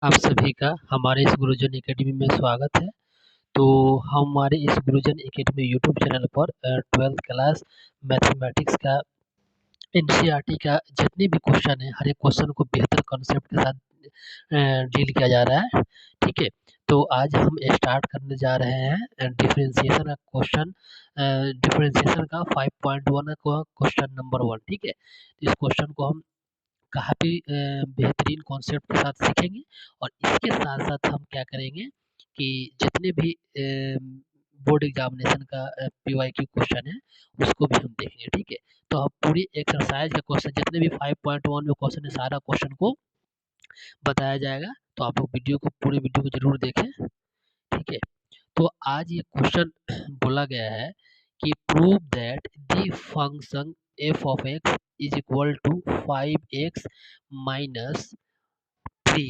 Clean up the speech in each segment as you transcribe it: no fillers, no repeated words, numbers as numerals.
आप सभी का हमारे इस गुरुजन एकेडमी में स्वागत है। तो हमारे इस गुरुजन एकेडमी यूट्यूब चैनल पर 12th क्लास मैथमेटिक्स का एनसीईआरटी का जितने भी क्वेश्चन है, हर एक क्वेश्चन को बेहतर कॉन्सेप्ट के साथ डील किया जा रहा है। ठीक है, तो आज हम स्टार्ट करने जा रहे हैं डिफरेंशिएशन का क्वेश्चन, डिफरेंशिएशन का 5.1 का क्वेश्चन नंबर 1। ठीक है, तो इस क्वेश्चन को हम काफ़ी बेहतरीन कॉन्सेप्ट के साथ सीखेंगे और इसके साथ-साथ हम क्या करेंगे कि जितने भी बोर्ड एग्जामिनेशन का पीवाईक्यू क्वेश्चन है, उसको भी हम देखेंगे। ठीक है, तो अब पूरी एक्सरसाइज का क्वेश्चन जितने भी 5.1 में क्वेश्चन है, सारा क्वेश्चन को बताया जाएगा। तो आप लोग पूरे वीडियो को ज़रूर देखें। ठीक है, तो आज ये क्वेश्चन बोला गया है कि prove that the function f of x is equal to 5x minus 3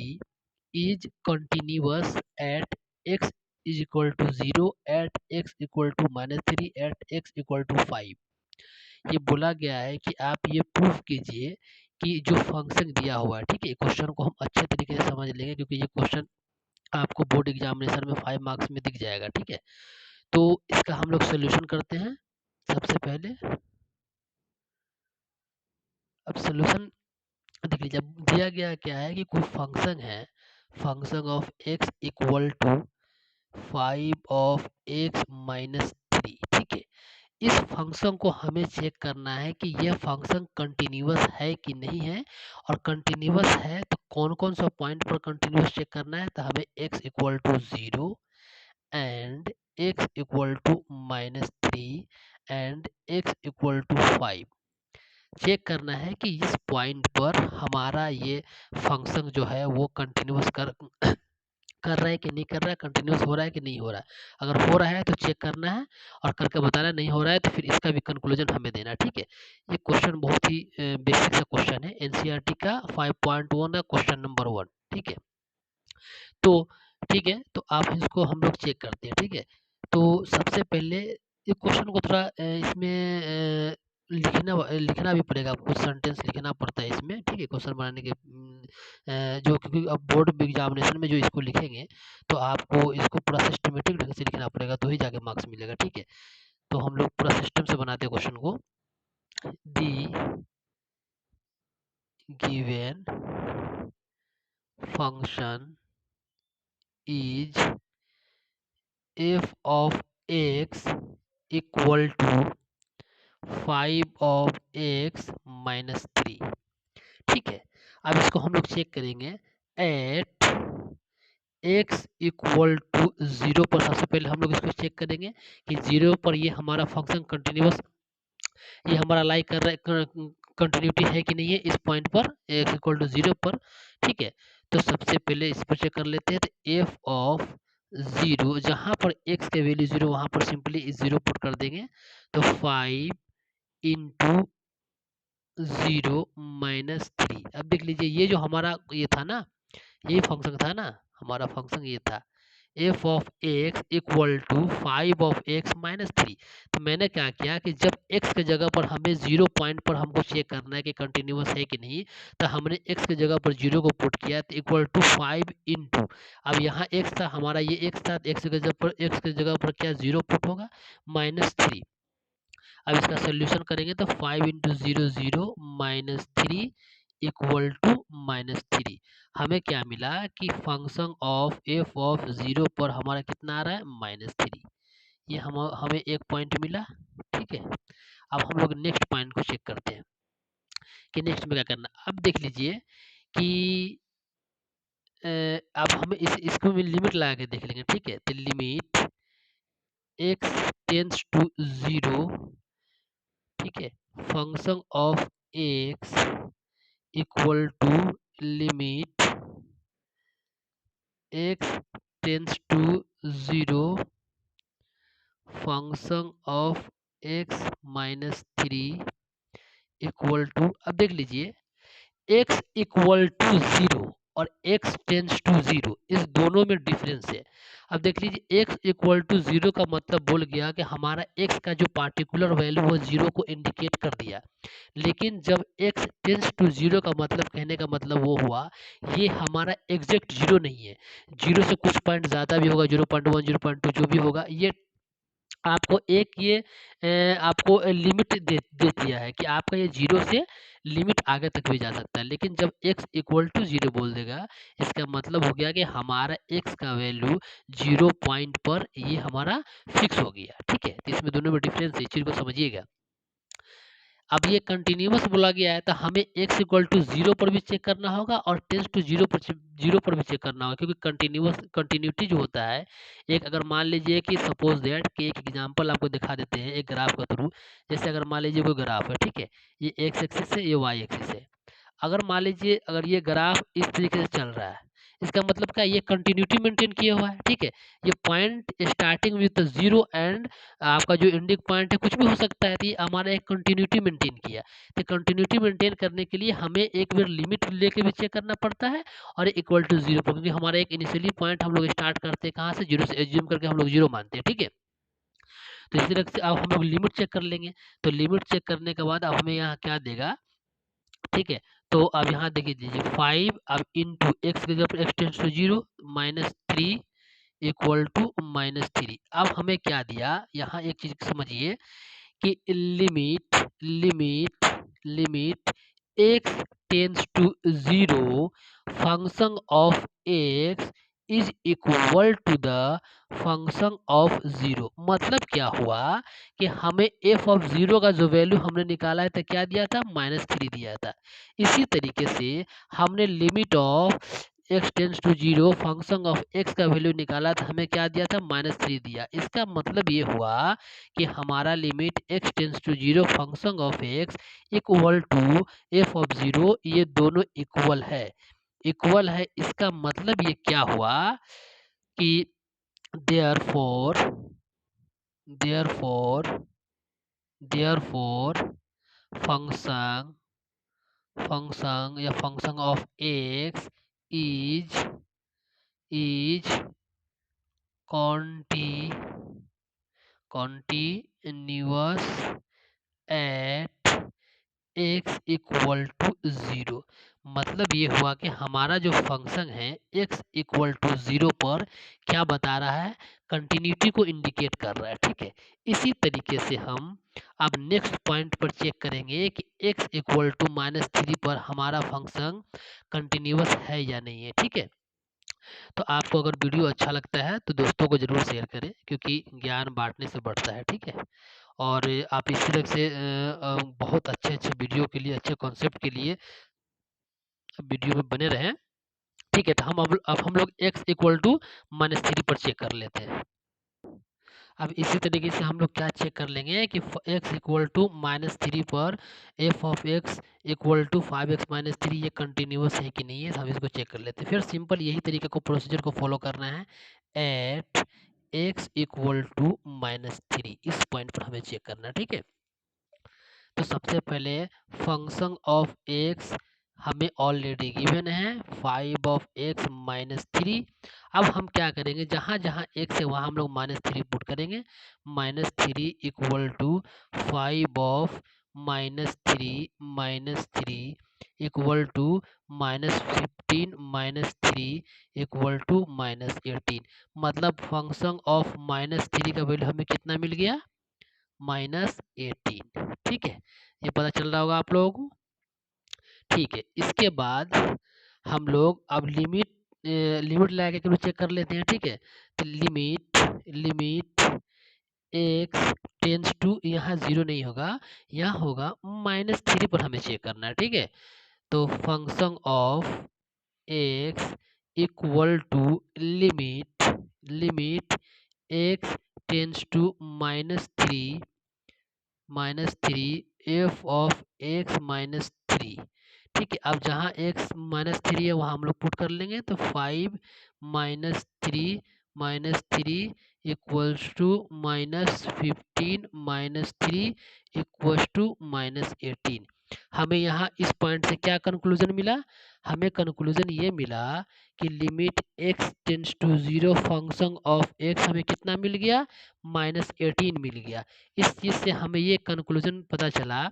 is continuous at x is equal to 0 at x equal to minus 3 at x equal to 5। ये बोला गया है कि आप ये प्रूफ कीजिए कि जो फंक्शन दिया हुआ है। ठीक है, क्वेश्चन को हम अच्छे तरीके से समझ लेंगे क्योंकि ये क्वेश्चन आपको बोर्ड एग्जामिनेशन में 5 मार्क्स में दिख जाएगा। ठीक है, तो इसका हम लोग सोल्यूशन करते हैं। सबसे पहले अब सोल्यूशन देख लीजिए। अब दिया गया क्या है कि कोई फंक्शन है, function of x equal to 5 of x minus 3। ठीक है, इस फंक्शन को हमें चेक करना है कि यह फंक्शन कंटिन्यूअस है कि नहीं है, और कंटिन्यूअस है तो कौन कौन सा पॉइंट पर कंटिन्यूअस चेक करना है। तो हमें x equal to 0 and x equal to minus 3 and x equal to 5 check करना है कि इस पॉइंट पर हमारा ये फंक्शन जो है वो कंटिन्यूअस कर रहा है कि नहीं कर रहा है, कंटिन्यूअस हो रहा है कि नहीं हो रहा है। अगर हो रहा है तो चेक करना है और करके बताना, नहीं हो रहा है तो फिर इसका भी कंक्लूजन हमें देना है। ठीक है, ये क्वेश्चन बहुत ही बेसिक सा क्वेश्चन है, एनसीईआरटी का 5.1 का क्वेश्चन नंबर 1। ठीक है, तो ठीक है, तो आप इसको हम लोग चेक करते हैं। ठीक है, तो सबसे पहले ये क्वेश्चन को थोड़ा इसमें लिखना भी पड़ेगा, आपको कुछ सेंटेंस लिखना पड़ता है इसमें। ठीक है, क्वेश्चन बनाने के जो, क्योंकि अब बोर्ड एग्जामिनेशन में जो इसको लिखेंगे तो आपको इसको पूरा सिस्टमेटिक ढंग से लिखना पड़ेगा, तो ही जाके मार्क्स मिलेगा। ठीक है, तो हम लोग पूरा सिस्टम से बनाते हैं क्वेश्चन को। The given function is f of x equal to 5 of x minus 3। ठीक है, अब इसको हम लोग चेक करेंगे एट x इक्वल टू 0 पर। सबसे पहले हम लोग इसको चेक करेंगे कि 0 पर ये हमारा फंक्शन कंटिन्यूअस, ये हमारा लाइक कर रहा है, कंटिन्यूटी है कि नहीं है इस पॉइंट पर x इक्वल टू 0 पर। ठीक है, तो सबसे पहले इस पर चेक कर लेते हैं। तो f ऑफ 0, जहाँ पर x के वैल्यू 0 वहाँ पर सिंपली 0 पुट कर देंगे। तो 5 इंटू 0 माइनस 3। अब देख लीजिए, ये जो हमारा ये था ना, ये फंक्शन था ना, हमारा फंक्शन ये था f of x equal to 5 of x minus 3। तो मैंने क्या किया कि जब x के जगह पर हमें 0 पॉइंट पर हमको चेक करना है कि कंटिन्यूअस है कि नहीं, तो हमने x के जगह पर 0 को पुट किया, तो इक्वल टू 5 इंटू, अब यहाँ x था हमारा, ये x था, x के जगह पर क्या 0 पुट होगा, माइनस 3। अब इसका सोल्यूशन करेंगे तो 5 into 0 0 minus 3 equal to minus 3। हमें क्या मिला कि फंक्शन ऑफ f ऑफ 0 पर हमारा कितना आ रहा है, माइनस 3। ये हमें एक पॉइंट मिला। ठीक है, अब हम लोग नेक्स्ट पॉइंट को चेक करते हैं कि नेक्स्ट में क्या करना। अब देख लीजिए कि अब हम इसको भी लिमिट लगा के देख लेंगे। ठीक है, तो लिमिट x टेंस टू 0, ठीक है, function of x equal to limit x tends to 0 function of x minus 3 equal to, अब देख लीजिए x इक्वल टू 0, और x टेंस टू 0, इस दोनों में डिफरेंस है। अब देख लीजिए x इक्वल टू 0 का मतलब बोल गया कि हमारा x का जो पार्टिकुलर वैल्यू वो 0 को इंडिकेट कर दिया। लेकिन जब x टेंस टू 0 का मतलब कहने का मतलब वो हुआ, ये हमारा एग्जैक्ट 0 नहीं है, 0 से कुछ पॉइंट ज़्यादा भी होगा, 0.1 0.2 जो भी होगा, ये आपको एक ये आपको लिमिट दे दिया है कि आपका ये 0 से लिमिट आगे तक भी जा सकता है। लेकिन जब x इक्वल टू 0 बोल देगा, इसका मतलब हो गया कि हमारा x का वैल्यू 0 पॉइंट पर ये हमारा फिक्स हो गया। ठीक है, तो इसमें दोनों में डिफरेंस है, इस चीज़ को समझिएगा। अब ये कंटिन्यूअस बोला गया है, तो हमें x इक्वल टू 0 पर भी चेक करना होगा और टेंस टू 0 पर 0 पर भी चेक करना होगा, क्योंकि कंटिन्यूटी जो होता है, एक अगर मान लीजिए कि सपोज दैट कि एक एग्जांपल आपको दिखा देते हैं एक ग्राफ के थ्रू। जैसे अगर मान लीजिए कोई ग्राफ है, ठीक है, ये एक्स एक्सिस है, ये वाई एक्सिस है। अगर मान लीजिए अगर ये ग्राफ इस तरीके से चल रहा है, इसका मतलब क्या, ये कंटिन्यूटी मेंटेन किया हुआ है। ठीक है, ये point starting with zero and आपका जो एंडिंग पॉइंट है कुछ भी हो सकता है, तो ये हमारा एक कंटिन्यूटी मेंटेन किया। तो कंटिन्यूटी मेंटेन करने के लिए हमें एक बार लिमिट लेके भी चेक करना पड़ता है और इक्वल टू 0 पर, क्योंकि हमारा एक इनिशियली पॉइंट हम लोग स्टार्ट करते हैं कहाँ से, 0 से एज्यूम करके हम लोग 0 मानते हैं। ठीक है, तो इसी तरह से अब हम लोग लिमिट चेक कर लेंगे। तो लिमिट चेक करने के बाद अब हमें यहाँ क्या देगा, ठीक है, तो अब यहाँ देखिए दीजिए 5 अब इंटू एक्स की जगह X tends to 0 -3 equal to -3। अब हमें क्या दिया, यहाँ एक चीज समझिए कि limit limit x tends to 0 function of x is equal to the function of 0। मतलब क्या हुआ कि हमें f ऑफ 0 का जो वैल्यू हमने निकाला है तो क्या दिया था, -3 दिया था। इसी तरीके से हमने limit of x tends to 0 function of x का वैल्यू निकाला था, हमें क्या दिया था, -3 दिया। इसका मतलब ये हुआ कि हमारा limit x tends to 0 function of x equal to f of 0, ये दोनों इक्वल है। इसका मतलब ये क्या हुआ कि therefore therefore therefore function function या function of x is conti continuous at x equal to 0। मतलब ये हुआ कि हमारा जो फंक्शन है x इक्वल टू 0 पर क्या बता रहा है, कंटिन्यूटी को इंडिकेट कर रहा है। ठीक है, इसी तरीके से हम अब नेक्स्ट पॉइंट पर चेक करेंगे कि x इक्वल टू -3 पर हमारा फंक्शन कंटिन्यूअस है या नहीं है। ठीक है, तो आपको अगर वीडियो अच्छा लगता है तो दोस्तों को ज़रूर शेयर करें, क्योंकि ज्ञान बांटने से बढ़ता है। ठीक है, और आप इसी तरह से बहुत अच्छे वीडियो के लिए, अच्छे कॉन्सेप्ट के लिए वीडियो में बने रहें। ठीक है, तो अब हम लोग x इक्वल टू -3 पर चेक कर लेते हैं। अब इसी तरीके से हम लोग क्या चेक कर लेंगे कि x इक्वल टू -3 पर f of x equal to 5x -3 ये कंटिन्यूअस है कि नहीं है, हम इसको चेक कर लेते हैं। फिर सिंपल यही तरीके को प्रोसीजर को फॉलो करना है। एट x इक्वल टू -3 इस पॉइंट पर हमें चेक करना है। ठीक है, तो सबसे पहले फंक्शन ऑफ x हमें ऑलरेडी गिवन है 5 ऑफ x -3। अब हम क्या करेंगे, जहाँ जहाँ x है वहाँ हम लोग -3 पुट करेंगे। -3 equal to 5 of -3 equal to -15 -3 equal to -18। मतलब फंक्शन ऑफ -3 का वैल्यू हमें कितना मिल गया, -18। ठीक है, ये पता चल रहा होगा आप लोगों को। ठीक है, इसके बाद हम लोग अब लिमिट लगा के चेक कर लेते हैं। ठीक है, तो लिमिट एक्स टेंस टू, यहाँ 0 नहीं होगा, यहाँ होगा -3 पर हमें चेक करना है। ठीक है, तो function of x equal to limit x tends to -3 f of x -3। ठीक है, अब जहाँ x -3 है वहाँ हम लोग पुट कर लेंगे, तो 5 -3 इक्वल्स टू -15 -3 इक्वल्स टू -18। हमें यहाँ इस पॉइंट से क्या कंक्लूजन मिला? हमें कंक्लूजन ये मिला कि limit x tends to 0 function of x हमें कितना मिल गया? -18 मिल गया। इस चीज से हमें ये कंक्लूजन पता चला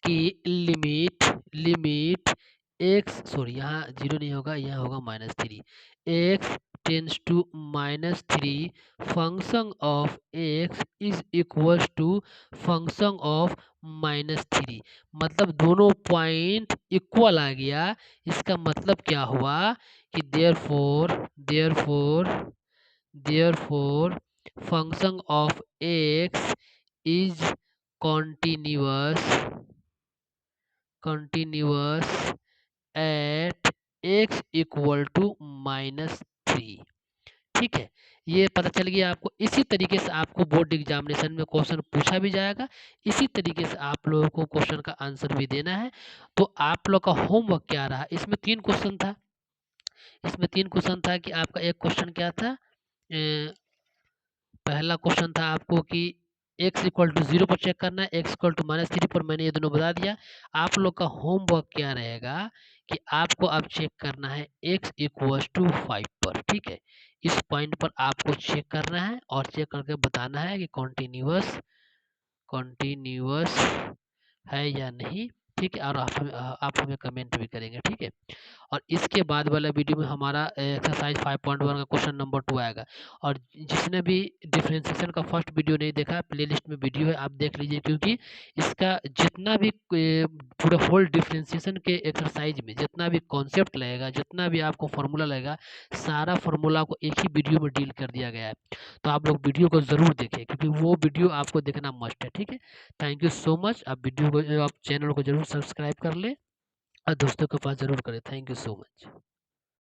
कि लिमिट एक्स, सॉरी यहाँ जीरो नहीं होगा, यहाँ होगा -3, x tends to -3 function of x is equal to function of -3। मतलब दोनों पॉइंट इक्वल आ गया। इसका मतलब क्या हुआ कि therefore function of x is continuous at x equal to -3। ठीक है, ये पता चल गया आपको। इसी तरीके से आपको बोर्ड एग्जामिनेशन में क्वेश्चन पूछा भी जाएगा, इसी तरीके से आप लोगों को क्वेश्चन का आंसर भी देना है। तो आप लोग का होमवर्क क्या रहा? इसमें 3 क्वेश्चन था कि आपका एक क्वेश्चन क्या था, पहला क्वेश्चन था आपको कि x इक्वल टू 0 पर चेक करना है, x इक्वल टू -3 पर मैंने ये दोनों बता दिया। आप लोग का होमवर्क क्या रहेगा कि आपको अब चेक करना है x इक्वल टू 5 पर। ठीक है, इस पॉइंट पर आपको चेक करना है और चेक करके बताना है कि कॉन्टिन्यूअस है या नहीं। ठीक है, और आप हमें कमेंट भी करेंगे। ठीक है, और इसके बाद वाला वीडियो में हमारा एक्सरसाइज 5.1 का क्वेश्चन नंबर 2 आएगा। और जिसने भी डिफरेंशिएशन का फर्स्ट वीडियो नहीं देखा, प्लेलिस्ट में वीडियो है, आप देख लीजिए, क्योंकि इसका जितना भी पूरा होल डिफरेंशिएशन के एक्सरसाइज में जितना भी कॉन्सेप्ट लगेगा, जितना भी आपको फार्मूला लगेगा, सारा फार्मूला को एक ही वीडियो में डील कर दिया गया है। तो आप लोग वीडियो को ज़रूर देखें, क्योंकि वो वीडियो आपको देखना मस्ट है। ठीक है, थैंक यू सो मच। आप वीडियो को, आप चैनल को जरूर सब्सक्राइब कर लें और दोस्तों के पास ज़रूर करें। Thank you so much.